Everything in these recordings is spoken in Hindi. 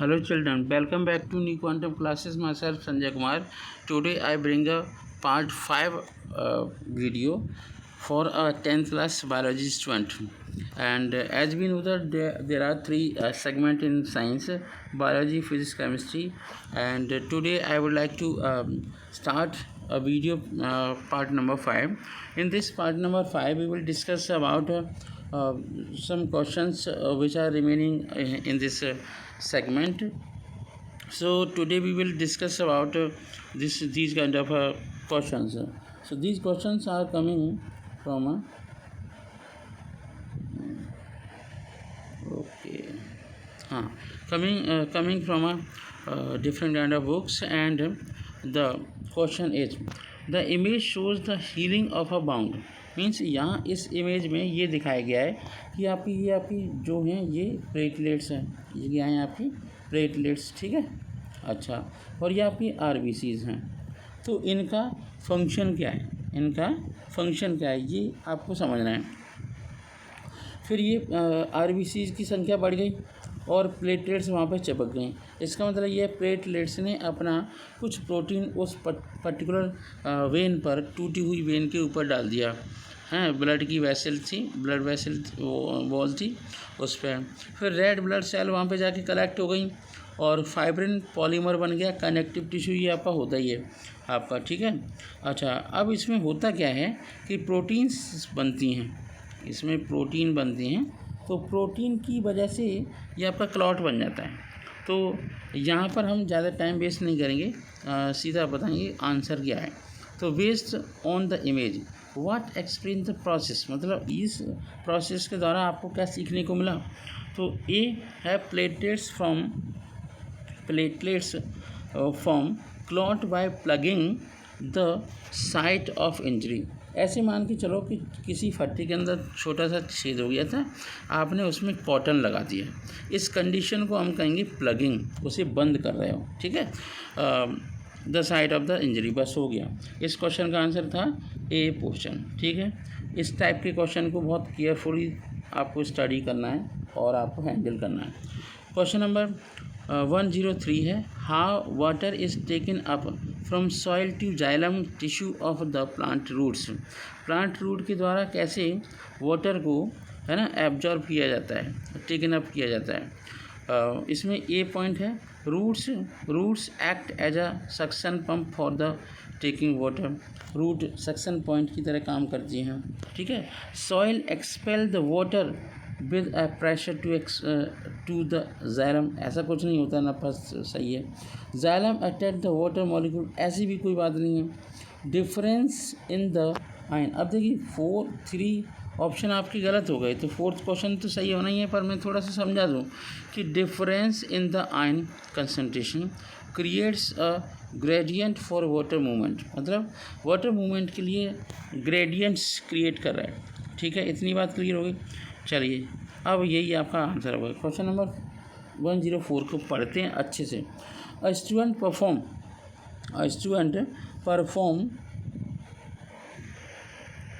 Hello children, welcome back to New Quantum Classes. Myself Sanjay Kumar. Today I bring a part 5 video for a 10th class biology student. And as we know that there are three segments in science: biology, physics, chemistry. And today I would like to start a video part number 5. In this part number 5 we will discuss about some questions which are remaining in this segment. So today we will discuss about these kind of questions. So these questions are coming from coming from different kind of books. And the question is, the image shows the healing of a wound. Means यहाँ इस इमेज में ये दिखाया गया है कि आपकी जो हैं ये प्लेटलेट्स हैं, ये क्या हैं आपकी प्लेटलेट्स, ठीक है। अच्छा, और ये आपकी आरबीसीज हैं। तो इनका फंक्शन क्या है, ये आपको समझना है। फिर ये आरबीसीज की संख्या बढ़ गई और प्लेटलेट्स वहाँ पे चिपक गई। इसका मतलब ये प्लेटलेट्स ने अपना कुछ प्रोटीन उस पर्टिकुलर वेन पर, टूटी हुई वेन के ऊपर डाल दिया है। ब्लड की वेसल थी, ब्लड वेसल वॉल थी उस पर। फिर रेड ब्लड सेल वहाँ पे जाके कलेक्ट हो गई और फाइब्रिन पॉलीमर बन गया। कनेक्टिव टिश्यू ये आपका होता ही है आपका, ठीक है। अच्छा, अब इसमें होता क्या है कि प्रोटीन्स बनती हैं, इसमें प्रोटीन बनती हैं। तो प्रोटीन की वजह से ये आपका क्लॉट बन जाता है। तो यहाँ पर हम ज़्यादा टाइम वेस्ट नहीं करेंगे, सीधा बताएंगे आंसर क्या है। तो based on the image what explain the process, मतलब इस प्रोसेस के द्वारा आपको क्या सीखने को मिला। तो ए है platelets form clot by plugging the site of injury. ऐसे मान के चलो कि किसी फट्टी के अंदर छोटा सा छेद हो गया था, आपने उसमें कॉटन लगा दिया। इस कंडीशन को हम कहेंगे प्लगिंग, उसे बंद कर रहे हो, ठीक है। The site of the injury, बस हो गया। इस क्वेश्चन का आंसर था ए पोर्शन, ठीक है। इस टाइप के क्वेश्चन को बहुत केयरफुली आपको स्टडी करना है और आपको हैंडल करना है। क्वेश्चन नंबर 103 है, how water is taken up from soil to xylem tissue of the plant roots. Plant root के द्वारा कैसे वाटर को, है ना, एब्जॉर्ब किया जाता है, टेकन अप किया जाता है। इसमें ए पॉइंट है, roots act as a suction pump for the taking water. Root suction point की तरह काम करती हैं, ठीक है। Soil expel the water with a pressure to the xylem, ऐसा कुछ नहीं होता ना, बस सही है। Xylem attack the water molecule, ऐसी भी कोई बात नहीं है। डिफरेंस इन द आयन, अब देखिए 3 ऑप्शन आपके गलत हो गए, तो 4th क्वेश्चन तो सही होना ही है, पर मैं थोड़ा सा समझा दूँ कि difference in the ion concentration creates a gradient for water movement, मतलब वाटर मूवमेंट के लिए ग्रेडियंट्स क्रिएट कर रहा है, ठीक है। इतनी बात क्लियर हो गई। चलिए, अब यही आपका आंसर होगा। क्वेश्चन नंबर 104 को पढ़ते हैं अच्छे से। A student perform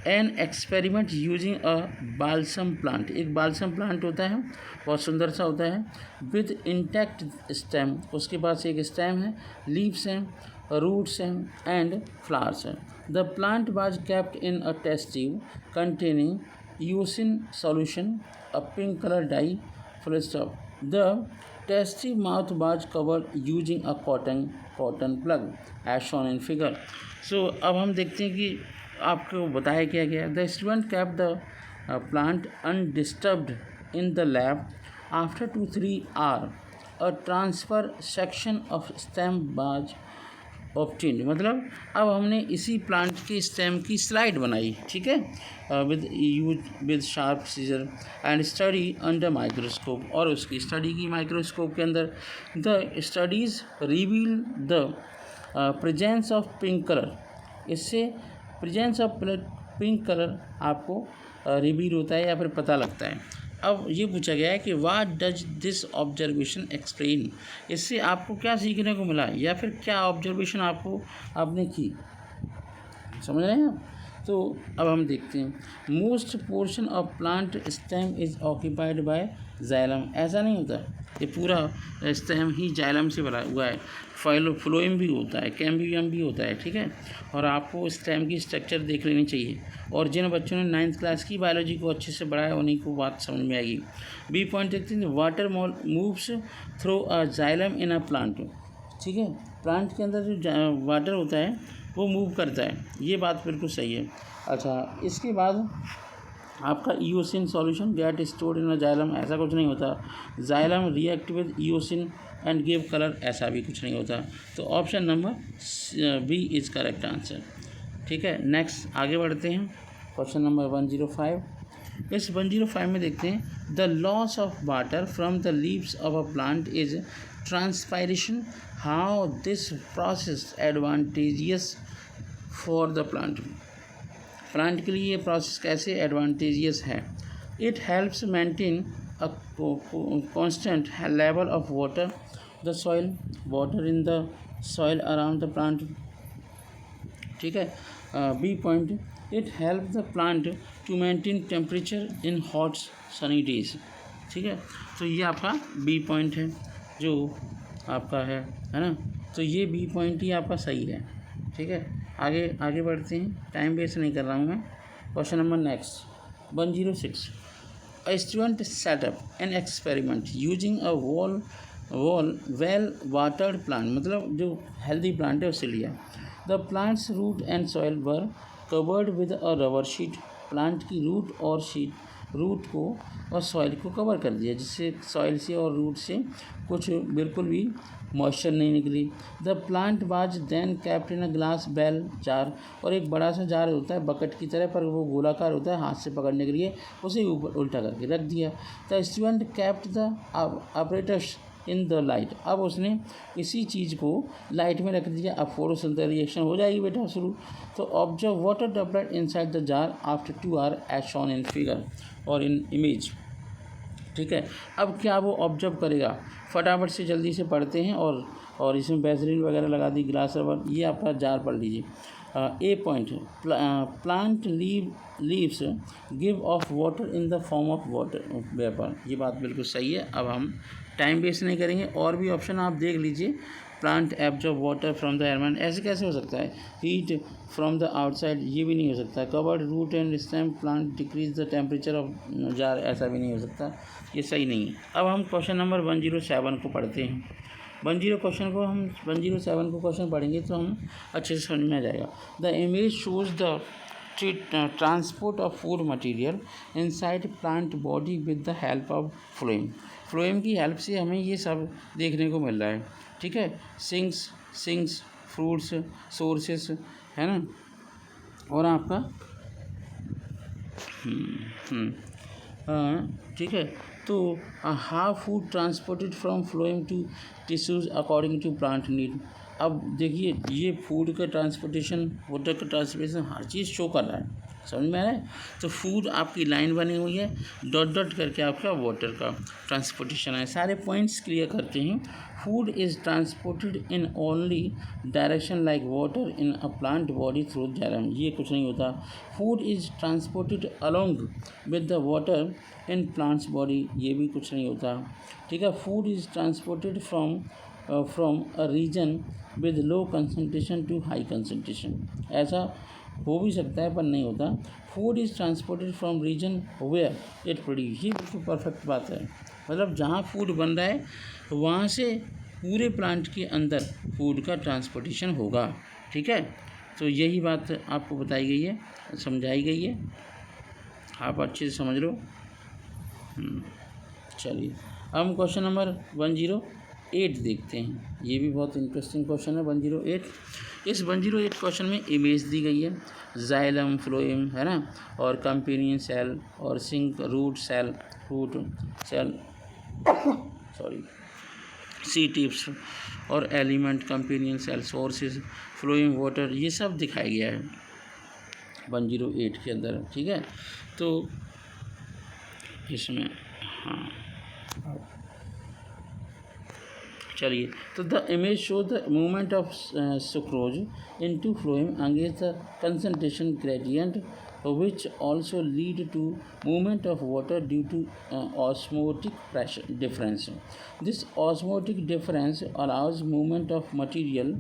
an experiment using a balsam plant. एक बाल्सम प्लांट होता है, बहुत सुंदर सा होता है, विद इंटैक्ट स्टेम, उसके पास एक स्टेम है, लीव्स हैं, रूट्स हैं एंड फ्लावर्स हैं। The plant was kept in a test tube containing eosin solution, a pink color dye, full stop. The test tube mouth was covered using a cotton plug as shown in figure. So अब हम देखते हैं कि आपको बताया क्या गया। The student kept the plant undisturbed in the lab. After 2-3 hours, a transfer section of stem was obtain, मतलब अब हमने इसी प्लांट के स्टेम की स्लाइड बनाई, ठीक है, with sharp scissor and study under microscope, और उसकी स्टडी की माइक्रोस्कोप के अंदर। The studies reveal the presence of pink colour, इससे प्रेजेंस ऑफ पिंक कलर आपको रिवील होता है या फिर पता लगता है। अब ये पूछा गया है कि what does this observation explain, इससे आपको क्या सीखने को मिला या फिर क्या ऑब्जर्वेशन आपने की, समझ रहे हैं आप। तो अब हम देखते हैं, most portion of plant stem is occupied by xylem. ऐसा नहीं होता, ये पूरा स्टेम ही जाइलम से भरा हुआ है। फ्लोएम भी होता है, कैम्बियम भी होता है, ठीक है। और आपको स्टेम की स्ट्रक्चर देख लेनी चाहिए, और जिन बच्चों ने 9th क्लास की बायोलॉजी को अच्छे से पढ़ा है उन्हीं को बात समझ में आएगी। बी पॉइंट देखते हैं, water moves through a xylem in a plant, ठीक है। प्लांट के अंदर जो वाटर होता है वो मूव करता है, ये बात बिल्कुल सही है। अच्छा, इसके बाद आपका eosin solution get stored in a xylem, ऐसा कुछ नहीं होता। Xylem react with eosin and give colour, ऐसा भी कुछ नहीं होता। तो option number B is correct answer, ठीक है। नेक्स्ट आगे बढ़ते हैं, क्वेश्चन नंबर 105। इस 105 में देखते हैं, the loss of water from the leaves of a plant is transpiration, how this process advantageous for the plant. Plant के लिए ये प्रोसेस कैसे एडवांटेजियस है। It helps maintain a constant level of water the soil, water in the soil around the plant, ठीक है। B point, it help the plant to maintain temperature in hot sunny days, ठीक है। तो ये आपका बी पॉइंट है जो आपका है ना। तो ये बी पॉइंट ही आपका सही है, ठीक है। आगे आगे बढ़ते हैं, टाइम वेस्ट नहीं कर रहा हूँ मैं। Question number next 106। A student set up an experiment using a well watered plant, मतलब जो healthy plant है उसे लिया। The plant's root and soil were covered with a rubber sheet, plant की रूट को और सॉइल को कवर कर दिया, जिससे सॉइल से और रूट से कुछ बिल्कुल भी मॉइस्चर नहीं निकली। The plant was then kept in a glass bell jar, और एक बड़ा सा जार होता है बकेट की तरह, पर वो गोलाकार होता है, हाथ से पकड़ने के लिए उसे ऊपर उल्टा करके रख दिया। The student kept the operators in the light, अब उसने इसी चीज़ को लाइट में रख दिया। अब फोटोसिंथेसिस रिएक्शन हो जाएगी बेटा शुरू। तो observe water droplet inside the jar after 2 hour as shown in figure और इन इमेज, ठीक है। अब क्या वो ऑब्जर्व करेगा, फटाफट से जल्दी से पढ़ते हैं, और इसमें बेसरीन वगैरह लगा दी, ग्लास रबर, ये आपका जार पढ़ लीजिए। A point, plant leaves give off water in the form of water vapour, ये बात बिल्कुल सही है। अब हम टाइम वेस्ट नहीं करेंगे, और भी ऑप्शन आप देख लीजिए। Plant absorb water from the environment, ऐसे कैसे हो सकता है। हीट फ्रॉम द आउटसाइड, ये भी नहीं हो सकता। Covered root and stem plant decrease the temperature of jar, ऐसा भी नहीं हो सकता, ये सही नहीं है। अब हम क्वेश्चन नंबर 107 को पढ़ते हैं। 107 को क्वेश्चन पढ़ेंगे तो हम अच्छे से समझ में आ जाएगा। The image shows the transport of food material inside plant body with the help of phloem, phloem की हेल्प से हमें ये सब देखने को मिल रहा है, ठीक है। सिंक्स फ्रूट्स सोर्सेस है ना, और आपका ठीक है। तो how food transported from phloem to tissues according to plant need. अब देखिए, ये फूड का ट्रांसपोर्टेशन, वाटर का ट्रांसपोर्टेशन, हर चीज़ शो कर रहा है, समझ में आ रहा है। तो फूड आपकी लाइन बनी हुई है, डॉट डॉट करके आपका वाटर का ट्रांसपोर्टेशन है। सारे पॉइंट्स क्लियर करते हैं। Food is transported in only direction like water in a plant body through xylem, ये कुछ नहीं होता। Food is transported along with the water in plants body, ये भी कुछ नहीं होता, ठीक है। Food is transported from a region with low concentration to high concentration, ऐसा हो भी सकता है पर नहीं होता। Food is transported from region where it produce, ये बिल्कुल परफेक्ट बात है। मतलब जहाँ फूड बन रहा है वहाँ से पूरे प्लांट के अंदर फूड का ट्रांसपोर्टेशन होगा, ठीक है। तो यही बात आपको बताई गई है, समझाई गई है, आप अच्छे से समझ लो। चलिए, अब हम क्वेश्चन नंबर 108 देखते हैं। ये भी बहुत इंटरेस्टिंग क्वेश्चन है 108। इस 108 क्वेश्चन में इमेज दी गई है, जाइलम फ्लोएम है ना, और कंपेनियन सेल और sink root cell sorry see tips और element companion cell sources flowing water, ये सब दिखाया गया है 108 के अंदर, ठीक है। तो इसमें हाँ चलिए, तो the image show the movement of sucrose into phloem against the concentration gradient which also lead to movement of water due to osmotic pressure difference. This osmotic difference allows movement of material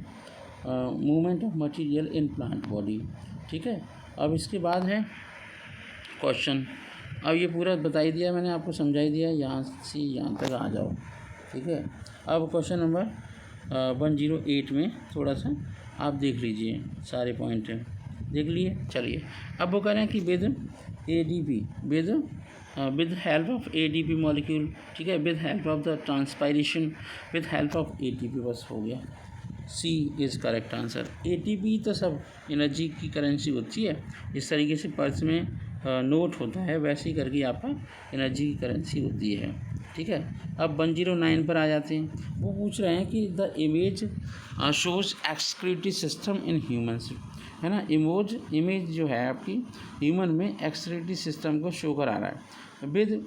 in plant body. ठीक है, अब इसके बाद है क्वेश्चन। अब ये पूरा बता ही दिया मैंने आपको, समझा ही दिया, यहाँ से यहाँ तक आ जाओ। ठीक है, अब क्वेश्चन नंबर 108 में थोड़ा सा आप देख लीजिए, सारे पॉइंट देख लिए। चलिए, अब वो कह रहे हैं कि with help of ADP molecule, ठीक है, with help of the transpiration, with help of ATP, बस हो गया, सी इज़ करेक्ट आंसर। ATP तो सब एनर्जी की करेंसी होती है, इस तरीके से पर्स में नोट होता है, वैसे ही करके आपका एनर्जी की करेंसी होती है। ठीक है, अब 109 पर आ जाते हैं। वो पूछ रहे हैं कि the image shows excretory system in humans, है ना। इमेज जो है आपकी ह्यूमन में एक्सक्रीटरी सिस्टम को शो करा रहा है। With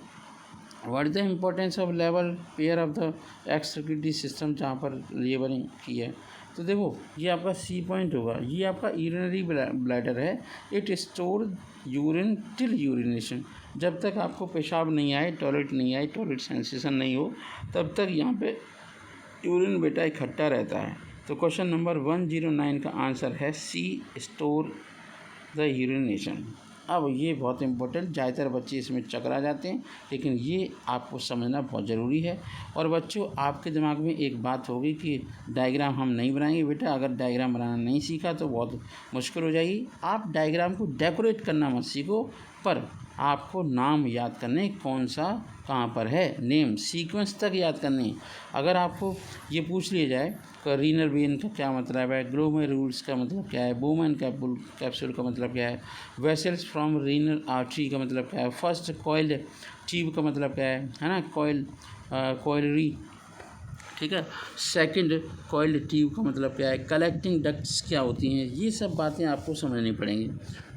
what is the importance of level pair of the excretory system, जहाँ पर लेबलिंग की है। तो देखो, ये आपका सी पॉइंट होगा, ये आपका यूरिनरी ब्लैडर है। It store urine till urination, जब तक आपको पेशाब नहीं आए, टॉयलेट सेंसेशन नहीं हो, तब तक यहाँ पे यूरिन बेटा इकट्ठा रहता है। तो क्वेश्चन नंबर 109 का आंसर है सी, स्टोर द यूरिनेशन। अब ये बहुत इंपॉर्टेंट, ज़्यादातर बच्चे इसमें चकरा जाते हैं, लेकिन ये आपको समझना बहुत ज़रूरी है। और बच्चों, आपके दिमाग में एक बात होगी कि डायग्राम हम नहीं बनाएंगे। बेटा, अगर डायग्राम बनाना नहीं सीखा तो बहुत मुश्किल हो जाएगी। आप डायग्राम को डेकोरेट करना मत सीखो, पर आपको नाम याद करने, कौन सा कहाँ पर है, नेम सीक्वेंस तक याद करनी। अगर आपको ये पूछ लिया जाए रीनल वेन का क्या मतलब है, ग्लोमेरुल्स का मतलब क्या है, बोमन कैप्सूल का मतलब क्या है, वेसल्स फ्रॉम रीनल आर्टरी का मतलब क्या है, फर्स्ट कॉइल्ड ट्यूब का मतलब क्या है ना, कॉइलरी, ठीक है, सेकंड कॉइल्ड ट्यूब का मतलब क्या है, कलेक्टिंग डक्ट्स क्या होती हैं, ये सब बातें आपको समझनी पड़ेंगी।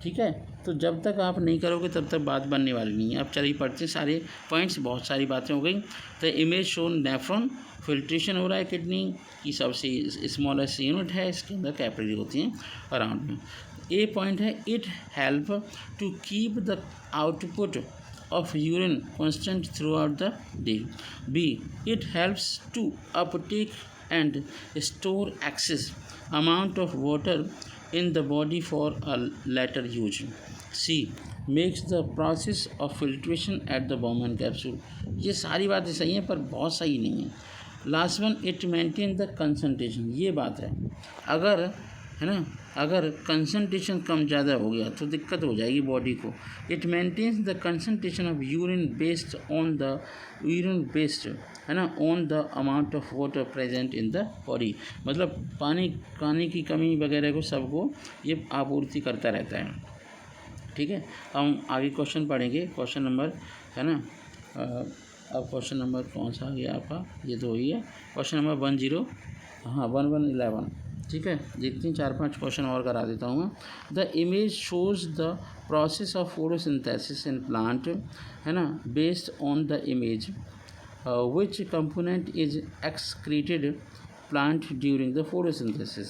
ठीक है, तो जब तक आप नहीं करोगे तब तक बात बनने वाली नहीं है। अब चलिए पढ़ते हैं सारे पॉइंट्स, बहुत सारी बातें हो गई। तो इमेज शोन नेफ्रॉन, फिल्ट्रेशन हो रहा है किडनी की, सबसे स्मॉलेस्ट यूनिट है, इसके अंदर कैपिलरी होती हैं अराउंड में। ए पॉइंट है, it help to keep the output of urine constant throughout the day. B, it helps to uptake and store excess amount of water in the body for a later use. C, makes the process of filtration at the Bowman capsule. ये सारी बातें सही हैं, पर बहुत सही नहीं है। Last one, it maintain the concentration, ये बात है। अगर, है ना, अगर कंसंट्रेशन कम ज़्यादा हो गया तो दिक्कत हो जाएगी बॉडी को। It maintains the concentration of urine based on the है ना, on the amount of water present in the body, मतलब पानी की कमी वगैरह को सबको ये आपूर्ति करता रहता है। ठीक है, हम आगे क्वेश्चन पढ़ेंगे। क्वेश्चन नंबर, है ना, अब क्वेश्चन नंबर कौन सा आ गया आपका, ये तो वही है क्वेश्चन नंबर 1111। ठीक है, देखते हैं 4-5 क्वेश्चन और करा देता हूँ मैं। The image shows the process of photosynthesis in plant, है ना, based on the image which component is excreted plant during the photosynthesis.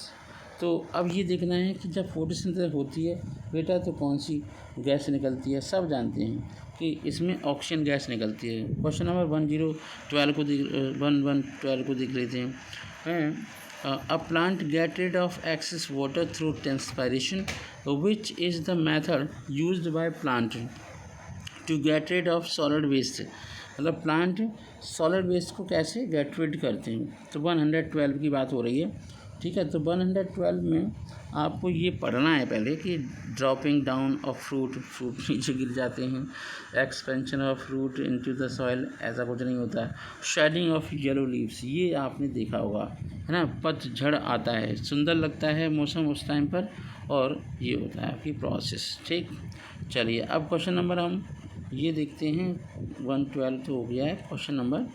तो अब ये देखना है कि जब फोटोसिंथेसिस होती है बेटा तो कौन सी गैस निकलती है। सब जानते हैं कि इसमें ऑक्सीजन गैस निकलती है। क्वेश्चन नंबर 1112 को देख लेते हैं। A plant get rid of excess water through transpiration, which is the method used by plant to get rid of solid waste. मतलब प्लांट सॉलिड वेस्ट को कैसे गेट रिड करते हैं। तो 112 की बात हो रही है। ठीक है, तो 112 में आपको ये पढ़ना है पहले कि ड्रॉपिंग डाउन ऑफ फ्रूट नीचे गिर जाते हैं, expansion of fruit into the soil, ऐसा कुछ नहीं होता है। शेडिंग ऑफ येलो लीव्स, ये आपने देखा होगा, है ना, पतझड़ आता है, सुंदर लगता है मौसम उस टाइम पर, और ये होता है आपकी प्रोसेस। ठीक, चलिए अब क्वेश्चन नंबर हम ये देखते हैं। 112 तो हो गया है, क्वेश्चन नंबर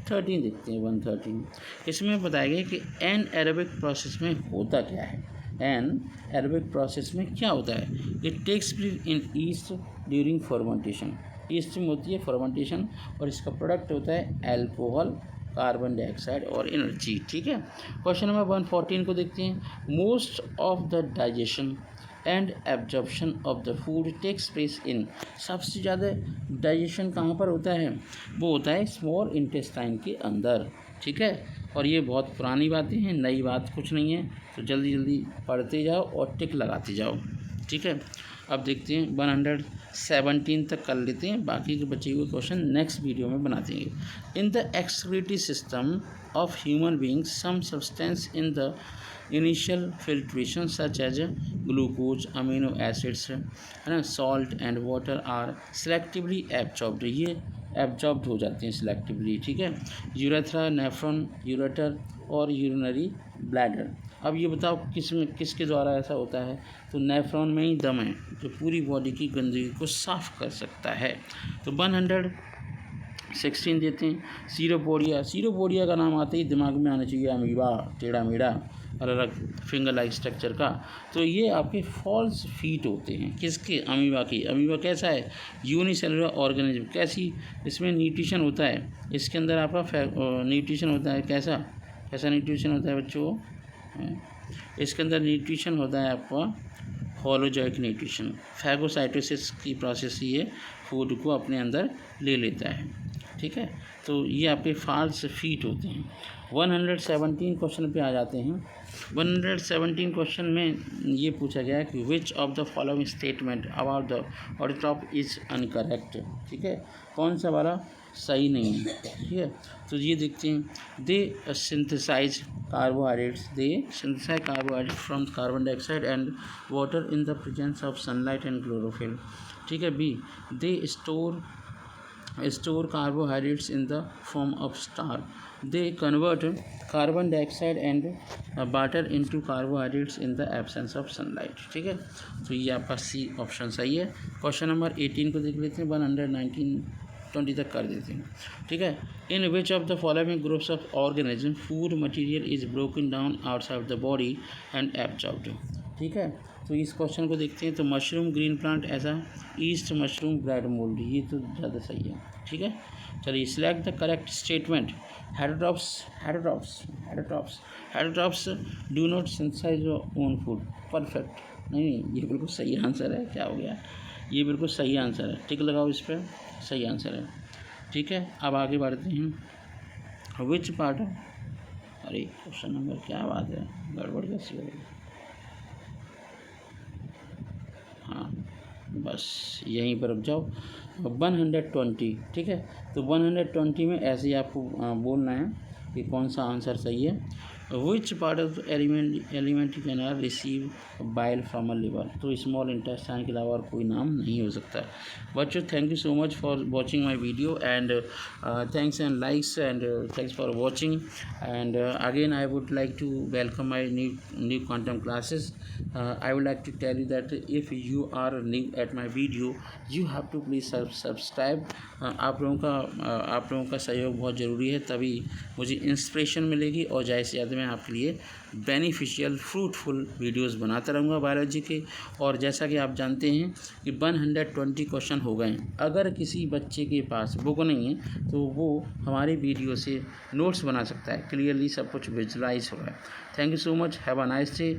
13 देखते हैं। 113 इसमें बताया गया कि एन एरोबिक प्रोसेस में होता क्या है। एन एरोबिक प्रोसेस में क्या होता है। It takes place in yeast during fermentation. Yeast में होती है फर्मेंटेशन, और इसका प्रोडक्ट होता है अल्कोहल, कार्बन डाइऑक्साइड और एनर्जी। ठीक है, क्वेश्चन नंबर 114 को देखते हैं। Most of the digestion and absorption of the food takes place in, सबसे ज़्यादा डाइजेशन कहाँ पर होता है? वो होता है स्मॉल इंटेस्टाइन के अंदर। ठीक है, और ये बहुत पुरानी बातें हैं, नई बात कुछ नहीं है, तो जल्दी जल्दी पढ़ते जाओ और टिक लगाते जाओ। ठीक है, अब देखते हैं 117 तक कर लेते हैं, बाकी के बचे हुए क्वेश्चन नेक्स्ट वीडियो में बना देंगे। In the excretory system of human beings some substance in the initial filtration such as glucose, amino acids, है ना, salt and water are selectively absorbed, ये एब्जॉर्ब्ड हो जाते हैं सिलेक्टिवली। ठीक है, यूरेथ्रा, नेफ्रॉन, यूरेटर और यूरिनरी ब्लैडर। अब ये बताओ किसके द्वारा ऐसा होता है? तो नेफ्रॉन में ही दम है जो पूरी बॉडी की गंदगी को साफ कर सकता है। तो 116 देते हैं। सीरोपोडिया, सीरोपोडिया का नाम आते ही दिमाग में आना चाहिए अमीबा, टेढ़ा मेढ़ा अलग अलग फिंगर लाइक स्ट्रक्चर का। तो ये आपके फॉल्स फीट होते हैं, किसके? अमीबा की। अमीबा कैसा है? Unicellular organism. कैसी? इसमें न्यूट्रिशन होता है, इसके अंदर आपका न्यूट्रिशन होता है। कैसा कैसा न्यूट्रिशन होता है बच्चों? इसके अंदर न्यूट्रिशन होता है आपका होलोजोइक न्यूट्रिशन। फैगोसाइटोसिस की प्रोसेस ये फूड को अपने अंदर ले लेता है। ठीक है, तो ये आपके फॉल्स फीट होते हैं। 117 क्वेश्चन पे आ जाते हैं। 117 क्वेश्चन में ये पूछा गया है कि which of the following statement about the autotroph is uncorrect. ठीक है, कौन सा वाला सही नहीं है? ठीक है, तो ये देखते हैं। दे synthesise carbohydrates, they synthesize carbohydrates from carbon dioxide and water in the presence of sunlight and chlorophyll. ठीक है, B, they store carbohydrates in the form of starch. They convert carbon dioxide and water into carbohydrates in the absence of sunlight. ठीक है, तो ये आपका सी ऑप्शन सही है। क्वेश्चन नंबर 18 को देख लेते हैं। 119-20 तक कर देते हैं। ठीक है, in which of the following groups of organism food material is broken down outside the body and absorbed. ठीक है, तो इस क्वेश्चन को देखते हैं। तो मशरूम, ग्रीन प्लांट, ऐसा ईस्ट मशरूम, ब्रेड मोल्ड, ये तो ज़्यादा सही है। ठीक है, चलिए select the correct statement. Heterotrophs do not synthesise own food. Perfect, नहीं ये बिल्कुल सही आंसर है। क्या हो गया? ये बिल्कुल सही आंसर है, टिक लगाओ इस पर, सही आंसर है। ठीक है, अब आगे बढ़ते हैं। विच पार्ट, अरे क्वेश्चन नंबर, क्या बात है, गड़बड़ कैसी हो गई? हाँ, बस यहीं पर रुक जाओ। 120। ठीक है, तो 120 में ऐसे ही आपको बोलना है कि कौन सा आंसर सही है। Which part of element can are receive bile from a liver. तो स्मॉल इंटेस्टाइन के अलावा और कोई नाम नहीं हो सकता। बच्चों, thank you so much for watching my video and thanks and likes and thanks for watching and again I would like to welcome my new quantum classes. I would like to tell you that if you are new at my video you have to please subscribe. आप लोगों का सहयोग बहुत ज़रूरी है, तभी मुझे इंस्पिरेशन मिलेगी और ज़्यादा से ज़्यादा मैं आपके लिए बेनिफिशियल फ्रूटफुल वीडियोस बनाता रहूँगा बायोलॉजी के। और जैसा कि आप जानते हैं कि 120 क्वेश्चन हो गए। अगर किसी बच्चे के पास बुक नहीं है तो वो हमारे वीडियो से नोट्स बना सकता है, क्लियरली सब कुछ विजुलाइज होगा। Thank you so much, have a nice day.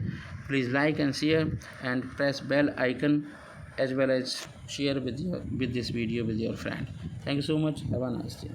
Please like and share and press bell icon as well as share with this video with your friend. Thank you so much, have a nice day.